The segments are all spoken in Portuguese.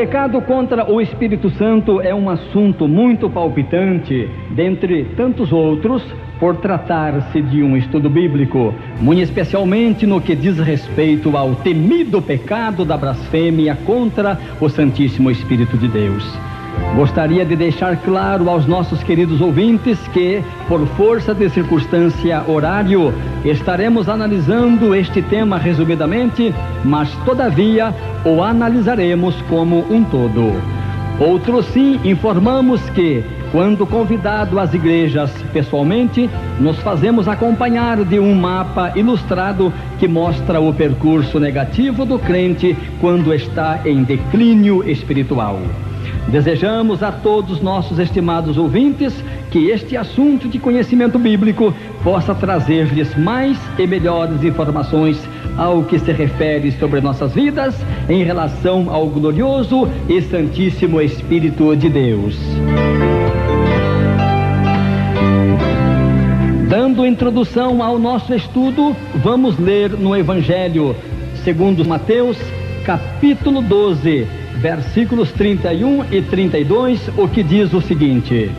pecado contra o Espírito Santo é um assunto muito palpitante, dentre tantos outros, por tratar-se de um estudo bíblico, muito especialmente no que diz respeito ao temido pecado da blasfêmia contra o Santíssimo Espírito de Deus. Gostaria de deixar claro aos nossos queridos ouvintes que, por força de circunstância horário, estaremos analisando este tema resumidamente, mas todavia o analisaremos como um todo. Outro sim, informamos que, quando convidado às igrejas pessoalmente, nos fazemos acompanhar de um mapa ilustrado que mostra o percurso negativo do crente quando está em declínio espiritual. Desejamos a todos nossos estimados ouvintes que este assunto de conhecimento bíblico possa trazer-lhes mais e melhores informações ao que se refere sobre nossas vidas em relação ao glorioso e Santíssimo Espírito de Deus. Dando introdução ao nosso estudo, vamos ler no Evangelho segundo Mateus, capítulo 12, versículos 31 e 32, o que diz o seguinte: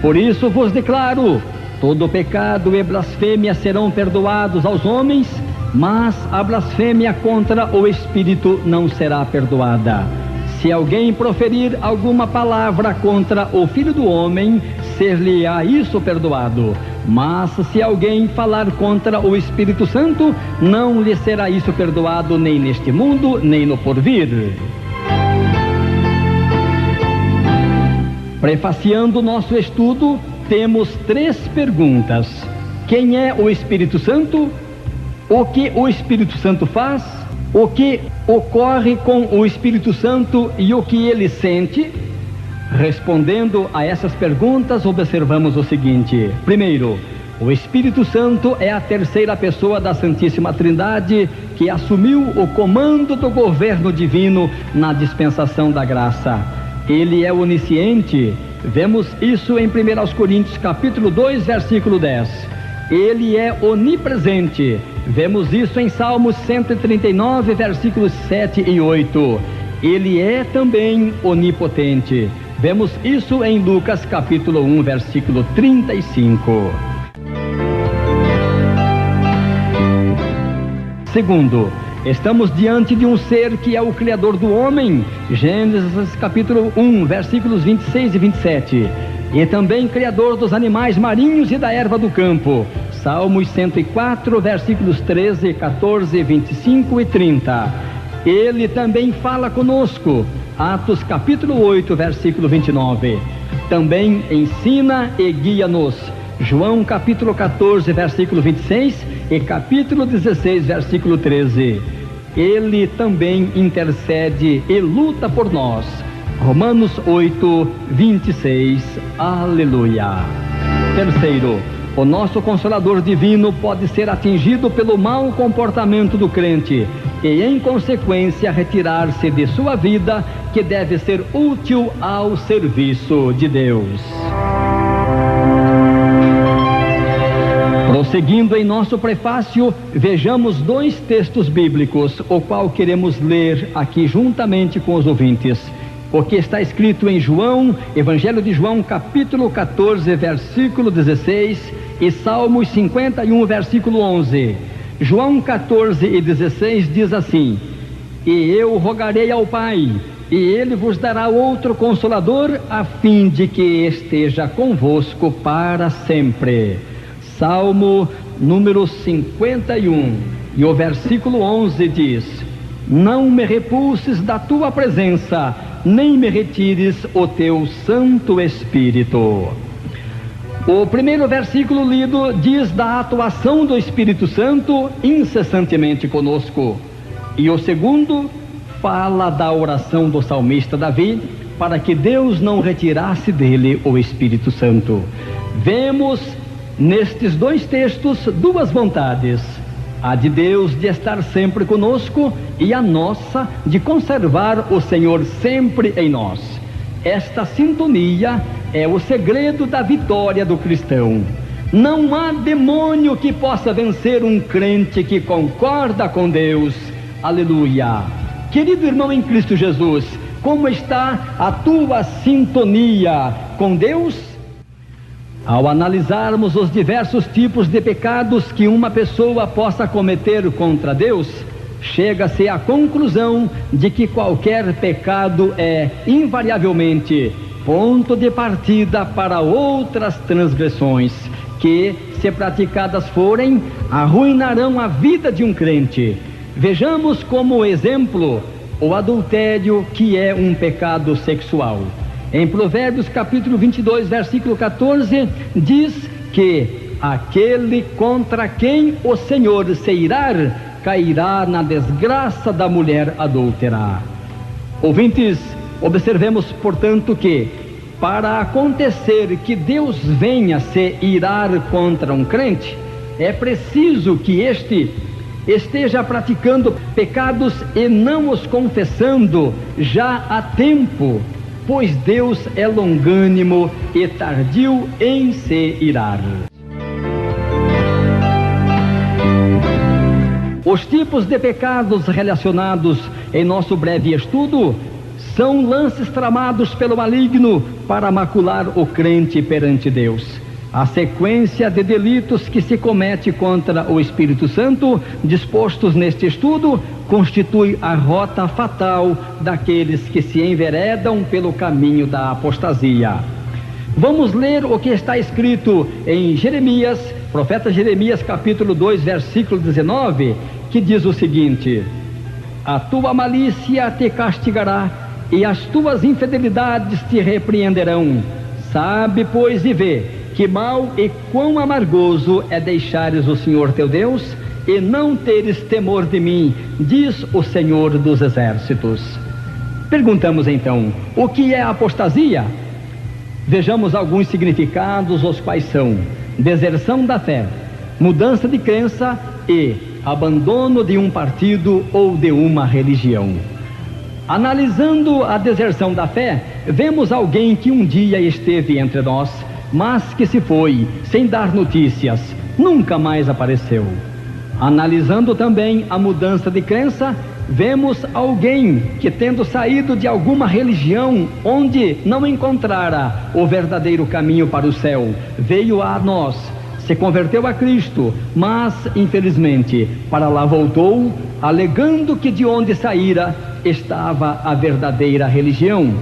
Por isso vos declaro, todo pecado e blasfêmia serão perdoados aos homens, mas a blasfêmia contra o Espírito não será perdoada. Se alguém proferir alguma palavra contra o Filho do Homem, ser-lhe-á isso perdoado. Mas se alguém falar contra o Espírito Santo, não lhe será isso perdoado nem neste mundo, nem no porvir. Prefaciando nosso estudo, temos 3 perguntas. Quem é o Espírito Santo? O que o Espírito Santo faz? O que ocorre com o Espírito Santo e o que ele sente? Respondendo a essas perguntas, observamos o seguinte: primeiro, o Espírito Santo é a terceira pessoa da Santíssima Trindade que assumiu o comando do governo divino na dispensação da graça. Ele é onisciente, vemos isso em 1 Coríntios capítulo 2, versículo 10. Ele é onipresente, vemos isso em Salmos 139, versículos 7 e 8. Ele é também onipotente, vemos isso em Lucas capítulo 1, versículo 35. Segundo, estamos diante de um ser que é o Criador do homem, Gênesis capítulo 1, versículos 26 e 27. E também Criador dos animais marinhos e da erva do campo, Salmos 104, versículos 13, 14, 25 e 30. Ele também fala conosco, Atos capítulo 8, versículo 29. Também ensina e guia-nos, João capítulo 14, versículo 26 e capítulo 16, versículo 13. Ele também intercede e luta por nós, Romanos 8, 26. Aleluia. Terceiro, o nosso Consolador Divino pode ser atingido pelo mau comportamento do crente e, em consequência, retirar-se de sua vida, que deve ser útil ao serviço de Deus. Prosseguindo em nosso prefácio, vejamos 2 textos bíblicos, o qual queremos ler aqui juntamente com os ouvintes. O que está escrito em João, Evangelho de João, capítulo 14, versículo 16, e Salmos 51, versículo 11. João 14 e 16 diz assim: E eu rogarei ao Pai, e ele vos dará outro Consolador, a fim de que esteja convosco para sempre. Salmo número 51, e o versículo 11 diz: Não me repulses da tua presença, nem me retires o teu Santo Espírito. O primeiro versículo lido diz da atuação do Espírito Santo incessantemente conosco, e o segundo fala da oração do salmista Davi, para que Deus não retirasse dele o Espírito Santo. Vemos nestes 2 textos 2 vontades: a de Deus de estar sempre conosco e a nossa de conservar o Senhor sempre em nós. Esta sintonia é o segredo da vitória do cristão. Não há demônio que possa vencer um crente que concorda com Deus. Aleluia! Querido irmão em Cristo Jesus, Como está a tua sintonia com Deus? Ao analisarmos os diversos tipos de pecados que uma pessoa possa cometer contra Deus, chega-se à conclusão de que qualquer pecado é, invariavelmente, ponto de partida para outras transgressões, que, se praticadas forem, arruinarão a vida de um crente. Vejamos como exemplo o adultério, que é um pecado sexual. Em Provérbios capítulo 22, versículo 14, diz que aquele contra quem o Senhor se irar, cairá na desgraça da mulher adúltera. Ouvintes, observemos, portanto, que para acontecer que Deus venha se irar contra um crente, é preciso que este esteja praticando pecados e não os confessando já há tempo, pois Deus é longânimo e tardio em se irar. Os tipos de pecados relacionados em nosso breve estudo são lances tramados pelo maligno para macular o crente perante Deus. A sequência de delitos que se comete contra o Espírito Santo, dispostos neste estudo, constitui a rota fatal daqueles que se enveredam pelo caminho da apostasia. Vamos ler o que está escrito em Jeremias, profeta Jeremias, capítulo 2, versículo 19, que diz o seguinte: a tua malícia te castigará e as tuas infidelidades te repreenderão. Sabe, pois, e vê que mal e quão amargoso é deixares o Senhor teu Deus e não teres temor de mim, diz o Senhor dos Exércitos. Perguntamos então, o que é apostasia? Vejamos alguns significados, os quais são: deserção da fé, mudança de crença e abandono de um partido ou de uma religião. Analisando a deserção da fé, vemos alguém que um dia esteve entre nós, mas que se foi sem dar notícias, nunca mais apareceu. Analisando também a mudança de crença, vemos alguém que, tendo saído de alguma religião onde não encontrara o verdadeiro caminho para o céu, veio a nós, se converteu a Cristo, mas infelizmente para lá voltou, alegando que de onde saíra estava a verdadeira religião.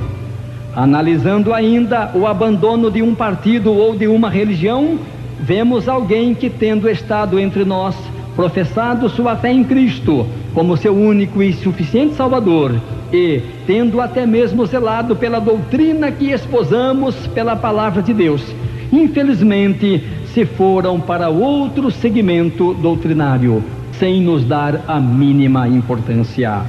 Analisando ainda o abandono de um partido ou de uma religião, vemos alguém que, tendo estado entre nós, professado sua fé em Cristo como seu único e suficiente Salvador, e tendo até mesmo zelado pela doutrina que esposamos pela palavra de Deus, infelizmente se foram para outro segmento doutrinário, sem nos dar a mínima importância.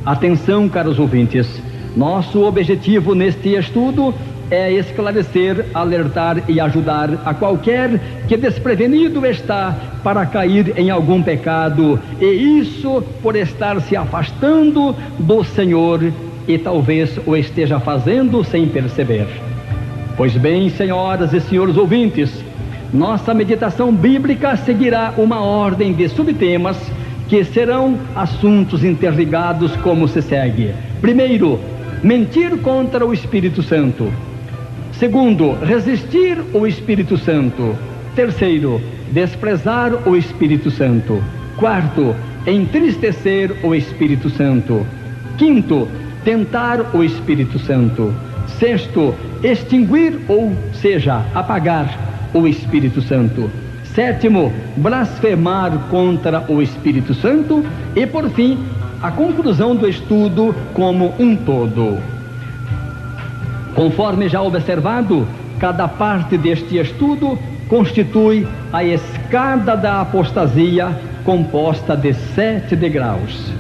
Atenção, caros ouvintes, nosso objetivo neste estudo é esclarecer, alertar e ajudar a qualquer que desprevenido está para cair em algum pecado, e isso por estar se afastando do Senhor, e talvez o esteja fazendo sem perceber. Pois bem, senhoras e senhores ouvintes, nossa meditação bíblica seguirá uma ordem de subtemas que serão assuntos interligados como se segue. Primeiro, mentir contra o Espírito Santo. Segundo, resistir o Espírito Santo. Terceiro, desprezar o Espírito Santo. Quarto, entristecer o Espírito Santo. Quinto, tentar o Espírito Santo. Sexto, extinguir, ou seja, apagar o Espírito Santo. Sétimo, blasfemar contra o Espírito Santo. E por fim, a conclusão do estudo como um todo. Conforme já observado, cada parte deste estudo constitui a escada da apostasia, composta de 7 degraus.